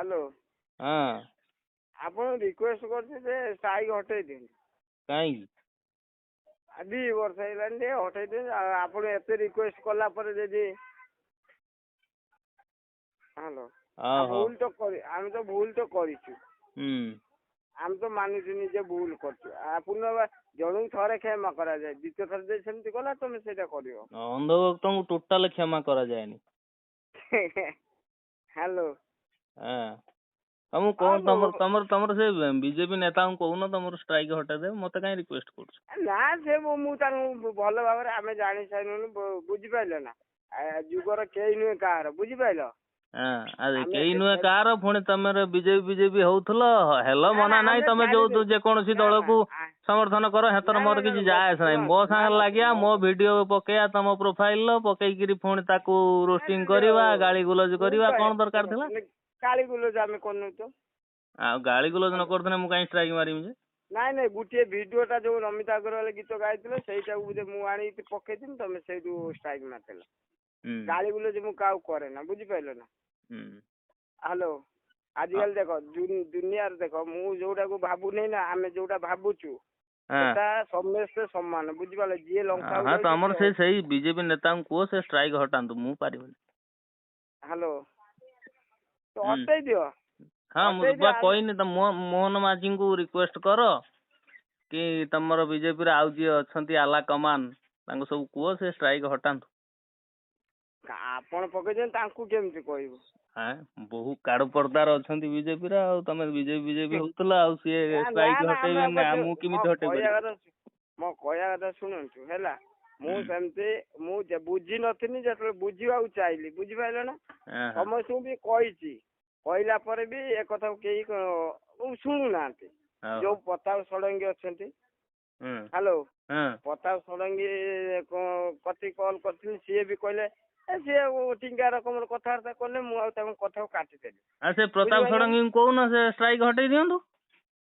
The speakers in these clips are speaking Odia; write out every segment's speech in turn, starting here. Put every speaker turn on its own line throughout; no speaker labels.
ହ୍ୟାଲୋ
ହଁ
ଆପଣ ରିକ୍ୱେଷ୍ଟ କରୁଛି ଯେ ଷ୍ଟ୍ରାଇକ୍ ହଟେଇ ଦିଅନ୍ତୁ।
କାହିଁକି?
2 ବର୍ଷ ହେଇଗଲାଣି ଟିକେ ହଟେଇ ଦିଅନ୍ତୁ। ଆପଣ ଏତେ ରିକ୍ୱେଷ୍ଟ କଲା ପରେ ଯଦି ହ୍ୟାଲୋ ଆମେ ତ ଭୁଲ ତ କରିଛୁ। ଆମେ ତ ମାନୁଛୁ ନିଜେ ଭୁଲ କରୁଛୁ। ପୁନର୍ବାର ଜଣଙ୍କୁ ଥରେ କ୍ଷମା କରାଯାଏ, ଦ୍ୱିତୀୟ ଥର ଯଦି ସେମିତି କଲା ତମେ ସେଇଟା କରିବ।
ଅନ୍ଧଭକ୍ତଙ୍କୁ ଟୋଟାଲ କ୍ଷମା କରାଯାଏନି।
ହ୍ୟାଲୋ
ମୁଁ କଣ ତମର ସେ ବିଜେପି ନେତାଙ୍କୁ କହୁନ ତମର ଷ୍ଟ୍ରାଇକ୍ ହଟେଇଦେବେ, ମତେ କାହିଁ ରିକ୍ୱେଷ୍ଟ କରୁଛ?
ନା ସେ ମୁଁ ତାଙ୍କୁ ଭଲ ଭାବରେ ଆମେ ଜାଣି ସାରିଲୁଣି, ବୁଝିପାରିଲ ନା? ଯୁଗର କେହି ନୁହେଁ କାହାର, ବୁଝିପାରିଲ?
କେହି ନୁହେଁ କାହାର, ପୁଣି ତମର ବିଜେପି ହଉଥିଲ ହେଲ ମନା ନାହିଁ। ତମେ ଯୋଉ ଯେକୌଣସି ଦଳକୁ ସମର୍ଥନ କର, ହେତର ମୋର କିଛି ଯାଏ ଆସେ ନାହିଁ। ମୋ ସାଙ୍ଗରେ ଲାଗିଆ, ମୋ ଭିଡିଓ ପକେଇବା ତମ ପ୍ରୋଫାଇଲ ପକେଇକିରି ପୁଣି ତାକୁ ରୋଷ୍ଟିଂ କରିବା, ଗାଳି ଗୁଲଜ କରିବା, କଣ ଦରକାର ଥିଲା?
ଗାଳି ଗୁଲଜ ଆମେ କରୁନୁ ତ।
ଆଉ ଗାଳି ଗୁଲଜ ନ କରୁଥିଲେ ମୁଁ କାହିଁ ଷ୍ଟ୍ରାଇକ୍ ମାରିବି ଯେ?
ନାଇଁ ଗୋଟିଏ ଭିଡିଓଟା ଯୋଉ ନମିତା ଅଗ୍ରୱାଲ ଗୀତ ଗାଇଥିଲେ ସେଇଟାକୁ ମୁଁ ଆଣିକି ପକେଇଥିଲି, ତମେ ସେଇଠୁ ଷ୍ଟ୍ରାଇକ୍ ମାରିଥିଲ। ଗାଳି ଗୁଲଜ ମୁଁ କାହାକୁ କରେ ନା, ବୁଝିପାରିଲ ନା? ହ୍ୟାଲୋ ଆଜିକାଲି ଦେଖ ଦୁନିଆରେ ଦେଖ, ମୁଁ ଯୋଉଟାକୁ ଭାବୁନି ନା, ଆମେ ଯୋଉଟା ଭାବୁଛୁ ସେଟା ସମସ୍ତେ ସମାନ, ବୁଝିପାରିଲ? ଯିଏ ଲଙ୍କା
ତମର ସେଇ ବିଜେପି ନେତାଙ୍କୁ କୁହ ସେ ଷ୍ଟ୍ରାଇକ୍ ହଟାନ୍ତୁ, ମୁଁ ପାରିବିନି।
ହ୍ୟାଲୋ ତ ହଟେଇ ଦିଅ।
ମୁଁ କହିନି ତ, ମୋହନ ମାଝୀଙ୍କୁ ରିକ୍ୱେଷ୍ଟ କର କି ତମର ବିଜେପିରେ ଆଉ ଯିଏ ଅଛନ୍ତି ଆଲା କମାନ ତାଙ୍କୁ ସବୁ କୁହ ସେ ଷ୍ଟ୍ରାଇକ୍ ହଟାନ୍ତୁ।
ଆପଣ ପକେଇଛନ୍ତି ତାଙ୍କୁ କେମିତି କହିବୁ?
ବହୁ କାଡ ପର୍ଦ୍ଦାର ଅଛନ୍ତି ବିଜେପିରେ, ଆଉ ତମେ ବିଜେପି ହଉଥିଲ, ଆଉ ସିଏ ଷ୍ଟ୍ରାଇକ୍ ହଟେଇବେନି, ମୁଁ କେମିତି ହଟେଇ ପାରିବି?
ମୋ କହିବା କଥା ଶୁଣନ୍ତୁ ହେଲା। ମୁଁ ସେମିତି ମୁଁ ବୁଝିନଥିଲି, ଯେତେବେଳେ ବୁଝିବାକୁ ଚାହିଁଲି, ବୁଝିପାରିଲ ନା? ସମସ୍ତଙ୍କୁ ବି କହିଛି, କହିଲା ପରେ ବି ଏ କଥାକୁ କେହି ଶୁଣୁନାହାନ୍ତି। ଯୋଉ ପ୍ରତାପ ଷଡଙ୍ଗୀ ଅଛନ୍ତି, ହ୍ୟାଲୋ ପ୍ରତାପ ଷଡଙ୍ଗୀ କତିକି କଲ୍ କରିଥିଲି, ସିଏ ବି କହିଲେ ସିଏ ଟିଙ୍ଗା ରକମର କଥାବାର୍ତ୍ତା କଲେ, ମୁଁ ଆଉ ତାଙ୍କ କଥାକୁ କାଟିଦେଲି।
ସେ ପ୍ରତାପ ଷଡଙ୍ଗୀଙ୍କୁ କହୁନ ସେ ଷ୍ଟ୍ରାଇକ୍ ହଟେଇ ଦିଅନ୍ତୁ।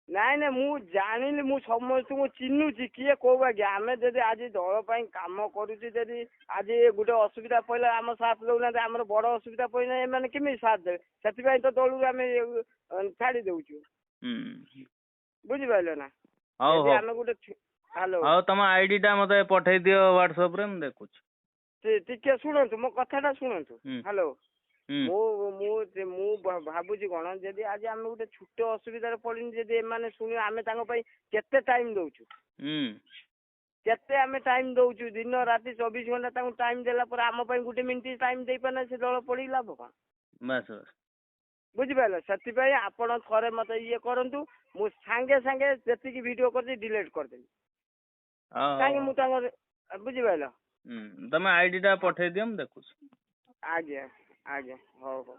ନାଇଁ ମୁଁ ଜାଣିଲି, ମୁଁ ସମସ୍ତଙ୍କୁ ଚିହ୍ନୁଛି କିଏ କୋଉ ବାଗିଆ। ଆମେ ଯଦି ଆଜି ଦଳ ପାଇଁ କାମ କରୁଛୁ, ଯଦି ଆଜି ଗୋଟେ ଅସୁବିଧା ପଇଲା ଆମ ସାଥ ଦଉନାହାନ୍ତି, ଆମର ବଡ ଅସୁବିଧା ପଇଲା ଏମାନେ କେମିତି ସାଥ ଦେବେ? ସେଥିପାଇଁ ତ ଦଳରୁ ଆମେ ଛାଡି ଦଉଛୁ, ବୁଝିପାରିଲ ନା? ଆମେ ଗୋଟେ
ହଉ ତମ ଆଇଡି ଟା ମତେ ପଠେଇ ଦିଅ ହ୍ୱାଟ୍ସଆପ ରେ, ମୁଁ ଦେଖୁଛି।
ଟିକେ ଶୁଣନ୍ତୁ, ମୋ କଥାଟା ଶୁଣନ୍ତୁ। ହ୍ୟାଲୋ ମୁଁ ଭାବୁଛି କଣ, ଯଦି ଆଜି ଆମେ ଗୋଟେ ଛୋଟ ଅସୁବିଧାରେ ପଡିନି, ଯଦି ଏମାନେ ଶୁଣିବେ, ଆମେ ତାଙ୍କ ପାଇଁ କେତେ ଟାଇମ ଦଉଛୁ, କେତେ ଆମେ ଟାଇମ ଦଉଛୁ, ଦିନ ରାତି 24 ଘଣ୍ଟା ତାଙ୍କୁ ଟାଇମ ଦେଲା ପରେ ଆମ ପାଇଁ 1 ମିନିଟ୍ ଟାଇମ ଦେଇପାରୁନା, ସେ ଦଳ ପଡିକି ଲାଭ କଣ? ବୁଝିପାରିଲ? ସେଥିପାଇଁ ଆପଣ ଥରେ ମତେ ଇଏ କରନ୍ତୁ, ମୁଁ ସାଙ୍ଗେ ସାଙ୍ଗେ ଯେତିକି ଭିଡିଓ କରିଛି ଡିଲିଟ କରିଦେବି। କାହିଁକି ମୁଁ ତାଙ୍କର, ବୁଝିପାରିଲ?
ତମେ ଆଇଡି ଟା ପଠେଇ ଦିଅ, ମୁଁ ଦେଖୁଛି।
ଆଜ୍ଞା ହଉ।